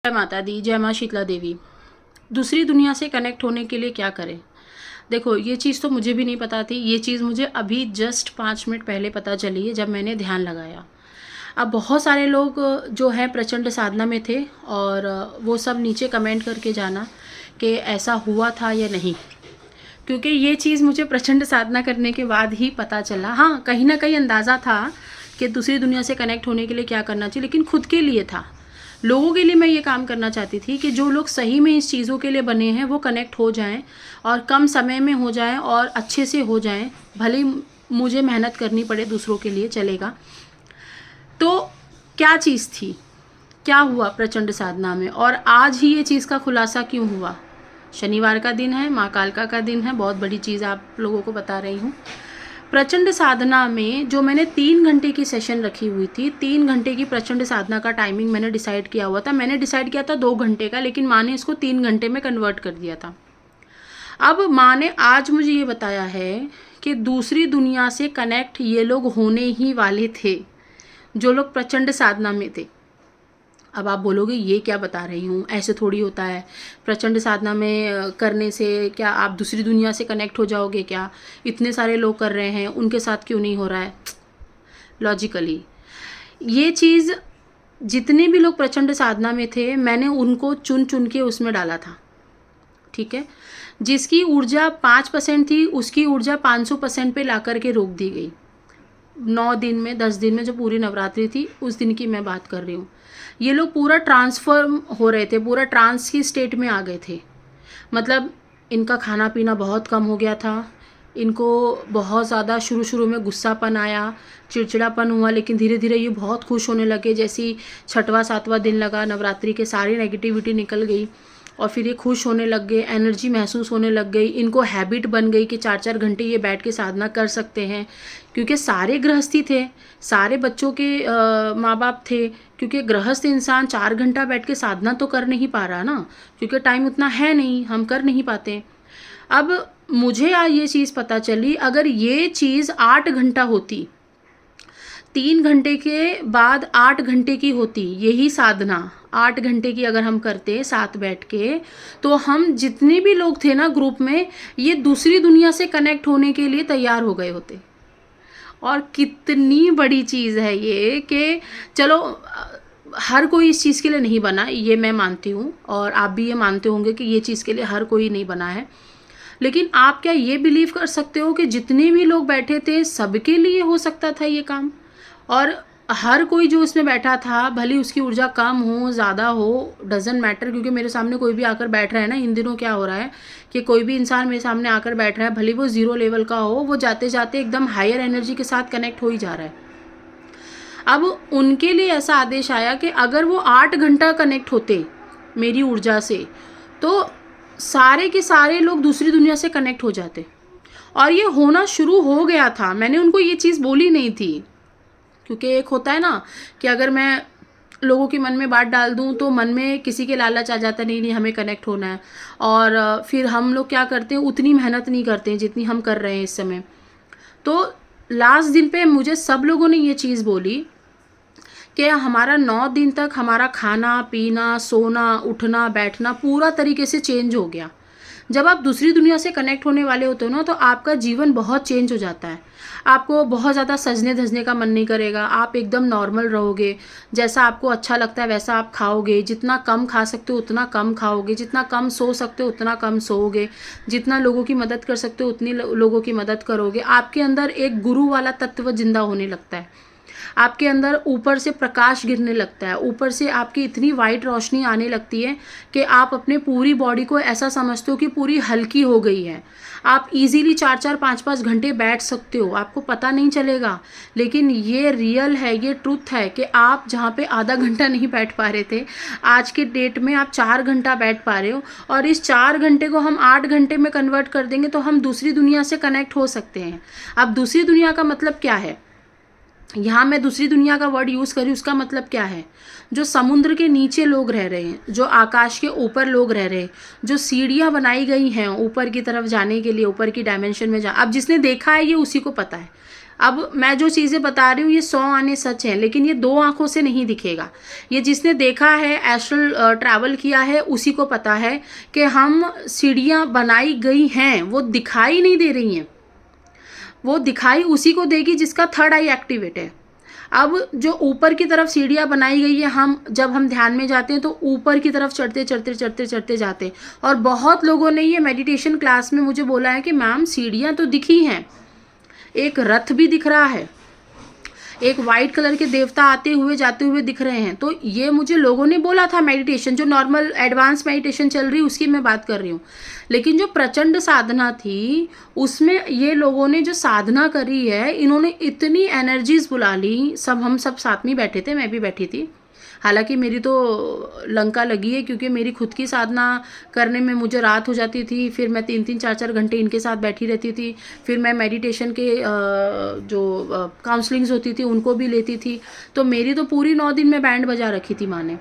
जय माता दी, जय माँ शीतला देवी। दूसरी दुनिया से कनेक्ट होने के लिए क्या करें? देखो, ये चीज़ तो मुझे भी नहीं पता थी। ये चीज़ मुझे अभी जस्ट 5 मिनट पहले पता चली है जब मैंने ध्यान लगाया। अब बहुत सारे लोग जो हैं प्रचंड साधना में थे और वो सब नीचे कमेंट करके जाना कि ऐसा हुआ था या नहीं, क्योंकि ये चीज़ मुझे प्रचंड साधना करने के बाद ही पता चला। हाँ, कहीं ना कहीं अंदाज़ा था कि दूसरी दुनिया से कनेक्ट होने के लिए क्या करना चाहिए, लेकिन खुद के लिए था, लोगों के लिए मैं ये काम करना चाहती थी कि जो लोग सही में इस चीज़ों के लिए बने हैं वो कनेक्ट हो जाएं और कम समय में हो जाएं और अच्छे से हो जाएं। भले ही मुझे मेहनत करनी पड़े, दूसरों के लिए चलेगा। तो क्या चीज़ थी, क्या हुआ प्रचंड साधना में, और आज ही ये चीज़ का खुलासा क्यों हुआ? शनिवार का दिन है, माँ कालका का दिन है। बहुत बड़ी चीज़ आप लोगों को बता रही हूँ। प्रचंड साधना में जो मैंने 3 घंटे की सेशन रखी हुई थी, 3 घंटे की प्रचंड साधना का टाइमिंग मैंने डिसाइड किया हुआ था। मैंने डिसाइड किया था 2 घंटे का, लेकिन माँ ने इसको 3 घंटे में कन्वर्ट कर दिया था। अब माँ ने आज मुझे ये बताया है कि दूसरी दुनिया से कनेक्ट ये लोग होने ही वाले थे, जो लोग प्रचंड साधना में थे। अब आप बोलोगे ये क्या बता रही हूँ, ऐसे थोड़ी होता है। प्रचंड साधना में करने से क्या आप दूसरी दुनिया से कनेक्ट हो जाओगे क्या? इतने सारे लोग कर रहे हैं, उनके साथ क्यों नहीं हो रहा है? लॉजिकली ये चीज़, जितने भी लोग प्रचंड साधना में थे मैंने उनको चुन चुन के उसमें डाला था, ठीक है। जिसकी ऊर्जा 5% थी उसकी ऊर्जा 500% पे ला करके रोक दी गई। 9 दिन में, 10 दिन में, जो पूरी नवरात्रि थी उस दिन की मैं बात कर रही हूँ। ये लोग पूरा ट्रांसफॉर्म हो रहे थे, पूरा ट्रांस की स्टेट में आ गए थे। मतलब इनका खाना पीना बहुत कम हो गया था, इनको बहुत ज़्यादा शुरू शुरू में गुस्सापन आया, चिड़चिड़ापन हुआ, लेकिन धीरे धीरे ये बहुत खुश होने लगे। जैसे 6वां 7वां दिन लगा, नवरात्रि के सारी नेगेटिविटी निकल गई और फिर ये खुश होने लग गए, एनर्जी महसूस होने लग गई। इनको हैबिट बन गई कि 4-4 घंटे ये बैठ के साधना कर सकते हैं, क्योंकि सारे गृहस्थी थे, सारे बच्चों के माँ बाप थे। क्योंकि गृहस्थ इंसान 4 घंटा बैठ के साधना तो कर नहीं पा रहा ना, क्योंकि टाइम उतना है नहीं, हम कर नहीं पाते। अब मुझे आज ये चीज़ पता चली, अगर ये चीज़ 8 घंटा होती, 3 घंटे के बाद 8 घंटे की होती, यही साधना 8 घंटे की अगर हम करते साथ बैठ के, तो हम जितने भी लोग थे ना ग्रुप में, ये दूसरी दुनिया से कनेक्ट होने के लिए तैयार हो गए होते। और कितनी बड़ी चीज़ है ये कि चलो, हर कोई इस चीज़ के लिए नहीं बना, ये मैं मानती हूँ, और आप भी ये मानते होंगे कि ये चीज़ के लिए हर कोई नहीं बना है। लेकिन आप क्या ये बिलीव कर सकते हो कि जितने भी लोग बैठे थे सबके लिए हो सकता था ये काम? और हर कोई जो उसमें बैठा था, भले उसकी ऊर्जा कम हो ज़्यादा हो, डजेंट मैटर। क्योंकि मेरे सामने कोई भी आकर बैठ रहा है ना, इन दिनों क्या हो रहा है कि कोई भी इंसान मेरे सामने आकर बैठ रहा है, भले वो 0 लेवल का हो, वो जाते जाते एकदम हायर एनर्जी के साथ कनेक्ट हो ही जा रहा है। अब उनके लिए ऐसा आदेश आया कि अगर वो 8 घंटा कनेक्ट होते मेरी ऊर्जा से, तो सारे के सारे लोग दूसरी दुनिया से कनेक्ट हो जाते। और ये होना शुरू हो गया था, मैंने उनको ये चीज़ बोली नहीं थी। क्योंकि एक होता है ना कि अगर मैं लोगों के मन में बात डाल दूं तो मन में किसी के लालच आ जाता है, नहीं नहीं हमें कनेक्ट होना है, और फिर हम लोग क्या करते हैं, उतनी मेहनत नहीं करते हैं जितनी हम कर रहे हैं इस समय। तो लास्ट दिन पे मुझे सब लोगों ने ये चीज़ बोली कि हमारा 9 दिन तक हमारा खाना पीना, सोना, उठना, बैठना पूरा तरीके से चेंज हो गया। जब आप दूसरी दुनिया से कनेक्ट होने वाले होते हो ना, तो आपका जीवन बहुत चेंज हो जाता है। आपको बहुत ज़्यादा सजने धजने का मन नहीं करेगा, आप एकदम नॉर्मल रहोगे। जैसा आपको अच्छा लगता है वैसा आप खाओगे, जितना कम खा सकते हो उतना कम खाओगे, जितना कम सो सकते हो उतना कम सोओगे, जितना लोगों की मदद कर सकते हो उतनी लोगों की मदद करोगे। आपके अंदर एक गुरु वाला तत्व जिंदा होने लगता है, आपके अंदर ऊपर से प्रकाश गिरने लगता है, ऊपर से आपकी इतनी वाइट रोशनी आने लगती है कि आप अपने पूरी बॉडी को ऐसा समझते हो कि पूरी हल्की हो गई है। आप इजीली 4-4 5-5 घंटे बैठ सकते हो, आपको पता नहीं चलेगा। लेकिन ये रियल है, ये ट्रुथ है कि आप जहाँ पे आधा घंटा नहीं बैठ पा रहे थे, आज के डेट में आप 4 घंटा बैठ पा रहे हो। और इस 4 घंटे को हम 8 घंटे में कन्वर्ट कर देंगे तो हम दूसरी दुनिया से कनेक्ट हो सकते हैं। अब दूसरी दुनिया का मतलब क्या है? यहाँ मैं दूसरी दुनिया का वर्ड यूज़ करी, उसका मतलब क्या है? जो समुद्र के नीचे लोग रह रहे हैं, जो आकाश के ऊपर लोग रह रहे हैं, जो सीढ़ियाँ बनाई गई हैं ऊपर की तरफ जाने के लिए, ऊपर की डायमेंशन में अब जिसने देखा है ये उसी को पता है। अब मैं जो चीज़ें बता रही हूँ ये 100 आने सच हैं, लेकिन ये 2 आंखों से नहीं दिखेगा। ये जिसने देखा है, एस्ट्रल ट्रैवल किया है, उसी को पता है कि हम सीढ़ियाँ बनाई गई हैं, वो दिखाई नहीं दे रही हैं। वो दिखाई उसी को देगी जिसका थर्ड आई एक्टिवेट है। अब जो ऊपर की तरफ सीढ़ियाँ बनाई गई है, हम जब हम ध्यान में जाते हैं तो ऊपर की तरफ चढ़ते चढ़ते चढ़ते चढ़ते जाते हैं। और बहुत लोगों ने ये मेडिटेशन क्लास में मुझे बोला है कि मैम सीढ़ियाँ तो दिखी हैं, एक रथ भी दिख रहा है, एक वाइट कलर के देवता आते हुए जाते हुए दिख रहे हैं। तो ये मुझे लोगों ने बोला था, मेडिटेशन जो नॉर्मल एडवांस मेडिटेशन चल रही उसकी मैं बात कर रही हूँ। लेकिन जो प्रचंड साधना थी उसमें ये लोगों ने जो साधना करी है, इन्होंने इतनी एनर्जीज बुला ली। हम सब साथ में बैठे थे, मैं भी बैठी थी। हालांकि मेरी तो लंका लगी है, क्योंकि मेरी खुद की साधना करने में मुझे रात हो जाती थी, फिर मैं 3-3 4-4 घंटे इनके साथ बैठी रहती थी। फिर मैं मेडिटेशन के जो काउंसलिंग्स होती थी उनको भी लेती थी। तो मेरी तो पूरी 9 दिन में बैंड बजा रखी थी माँ ने।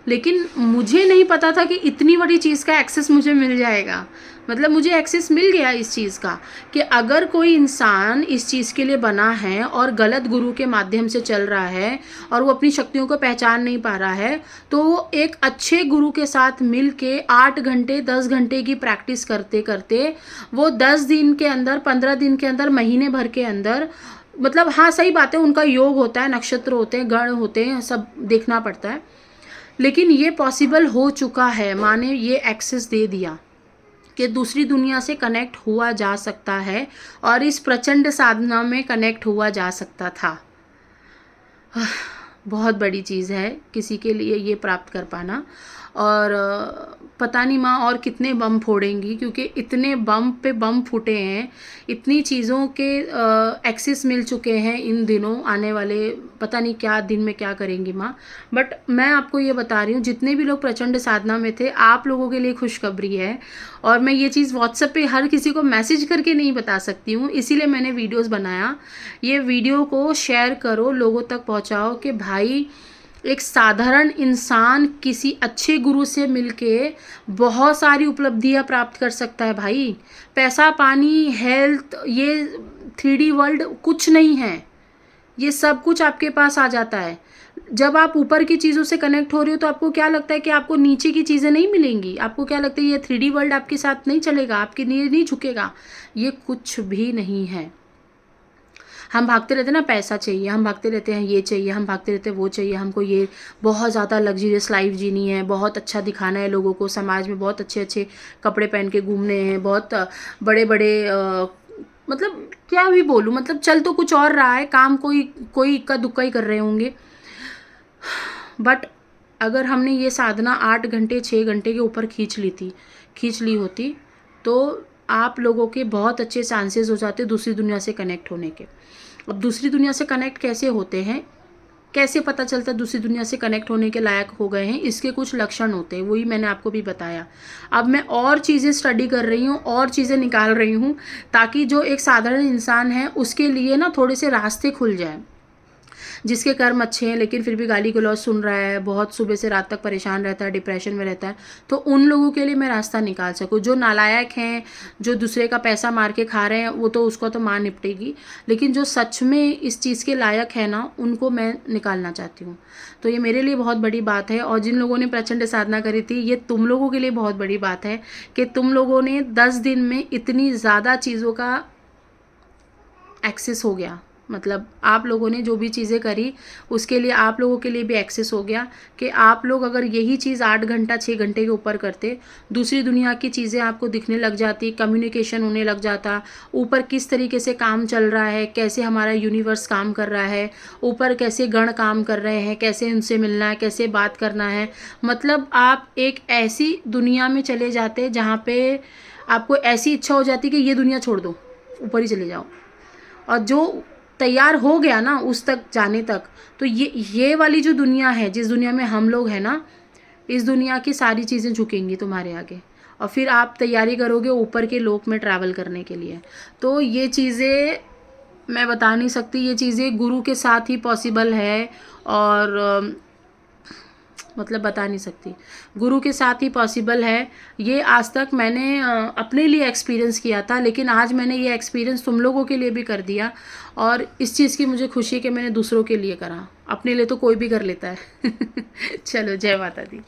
लेकिन मुझे नहीं पता था कि इतनी बड़ी चीज़ का एक्सेस मुझे मिल जाएगा। मतलब मुझे एक्सेस मिल गया इस चीज़ का कि अगर कोई इंसान इस चीज़ के लिए बना है और गलत गुरु के माध्यम से चल रहा है और वो अपनी शक्तियों को पहचान नहीं पा रहा है, तो वो एक अच्छे गुरु के साथ मिल के 8 घंटे 10 घंटे की प्रैक्टिस करते करते वो 10 दिन के अंदर, 15 दिन के अंदर, महीने भर के अंदर, मतलब हाँ सही बात है, उनका योग होता है, नक्षत्र होते हैं, गण होते हैं, सब देखना पड़ता है। लेकिन ये पॉसिबल हो चुका है। माँ ने ये एक्सेस दे दिया कि दूसरी दुनिया से कनेक्ट हुआ जा सकता है और इस प्रचंड साधना में कनेक्ट हुआ जा सकता था। बहुत बड़ी चीज़ है किसी के लिए ये प्राप्त कर पाना। और पता नहीं माँ और कितने बम फोड़ेंगी, क्योंकि इतने बम पे बम फूटे हैं, इतनी चीज़ों के एक्सेस मिल चुके हैं इन दिनों। आने वाले पता नहीं क्या दिन में क्या करेंगी माँ। बट मैं आपको ये बता रही हूँ, जितने भी लोग प्रचंड साधना में थे, आप लोगों के लिए खुशखबरी है। और मैं ये चीज़ व्हाट्सएप पे हर किसी को मैसेज करके नहीं बता सकती हूँ, इसीलिए मैंने वीडियोज़ बनाया। ये वीडियो को शेयर करो, लोगों तक पहुँचाओ कि भाई एक साधारण इंसान किसी अच्छे गुरु से मिलके बहुत सारी उपलब्धियां प्राप्त कर सकता है भाई। पैसा, पानी, हेल्थ, ये 3D वर्ल्ड कुछ नहीं है, ये सब कुछ आपके पास आ जाता है। जब आप ऊपर की चीज़ों से कनेक्ट हो रहे हो तो आपको क्या लगता है कि आपको नीचे की चीज़ें नहीं मिलेंगी? आपको क्या लगता है ये 3D वर्ल्ड आपके साथ नहीं चलेगा, आपके लिए नहीं झुकेगा? ये कुछ भी नहीं है। हम भागते रहते हैं ना, पैसा चाहिए, हम भागते रहते हैं ये चाहिए, हम भागते रहते हैं वो चाहिए, हमको ये बहुत ज़्यादा लग्जरियस लाइफ जीनी है, बहुत अच्छा दिखाना है लोगों को, समाज में बहुत अच्छे अच्छे कपड़े पहन के घूमने हैं, बहुत बड़े बड़े मतलब क्या भी बोलूँ, मतलब चल तो कुछ और रहा है, काम कोई कोई इक्का दुक्का ही कर रहे होंगे। बट अगर हमने ये साधना 8 घंटे 6 घंटे के ऊपर खींच ली होती तो आप लोगों के बहुत अच्छे चांसेस हो जाते दूसरी दुनिया से कनेक्ट होने के। अब दूसरी दुनिया से कनेक्ट कैसे होते हैं, कैसे पता चलता है दूसरी दुनिया से कनेक्ट होने के लायक हो गए हैं? इसके कुछ लक्षण होते हैं, वही मैंने आपको भी बताया। अब मैं और चीज़ें स्टडी कर रही हूँ, और चीज़ें निकाल रही हूँ, ताकि जो एक साधारण इंसान है उसके लिए ना थोड़े से रास्ते खुल जाए। जिसके कर्म अच्छे हैं लेकिन फिर भी गाली गलौज सुन रहा है, बहुत सुबह से रात तक परेशान रहता है, डिप्रेशन में रहता है, तो उन लोगों के लिए मैं रास्ता निकाल सकूँ। जो नालायक हैं, जो दूसरे का पैसा मार के खा रहे हैं, वो तो उसको तो मार निपटेगी, लेकिन जो सच में इस चीज़ के लायक है ना, उनको मैं निकालना चाहती हूँ। तो ये मेरे लिए बहुत बड़ी बात है। और जिन लोगों ने प्रचंड साधना करी थी, ये तुम लोगों के लिए बहुत बड़ी बात है कि तुम लोगों ने 10 दिन में इतनी ज़्यादा चीज़ों का एक्सेस हो गया। मतलब आप लोगों ने जो भी चीज़ें करी उसके लिए आप लोगों के लिए भी एक्सेस हो गया कि आप लोग अगर यही चीज़ 8 घंटा 6 घंटे के ऊपर करते, दूसरी दुनिया की चीज़ें आपको दिखने लग जाती, कम्युनिकेशन होने लग जाता, ऊपर किस तरीके से काम चल रहा है, कैसे हमारा यूनिवर्स काम कर रहा है, ऊपर कैसे गण काम कर रहे हैं, कैसे उनसे मिलना है, कैसे बात करना है। मतलब आप एक ऐसी दुनिया में चले जाते जहाँ पे आपको ऐसी इच्छा हो जाती कि ये दुनिया छोड़ दो, ऊपर ही चले जाओ। और जो तैयार हो गया ना उस तक जाने तक, तो ये वाली जो दुनिया है, जिस दुनिया में हम लोग हैं ना, इस दुनिया की सारी चीज़ें झुकेंगी तुम्हारे आगे, और फिर आप तैयारी करोगे ऊपर के लोक में ट्रैवल करने के लिए। तो ये चीज़ें मैं बता नहीं सकती, ये चीज़ें गुरु के साथ ही पॉसिबल है। और मतलब बता नहीं सकती। गुरु के साथ ही पॉसिबल है। ये आज तक मैंने अपने लिए एक्सपीरियंस किया था, लेकिन आज मैंने ये एक्सपीरियंस तुम लोगों के लिए भी कर दिया, और इस चीज़ की मुझे खुशी है कि मैंने दूसरों के लिए करा। अपने लिए तो कोई भी कर लेता है। चलो, जय माता दी।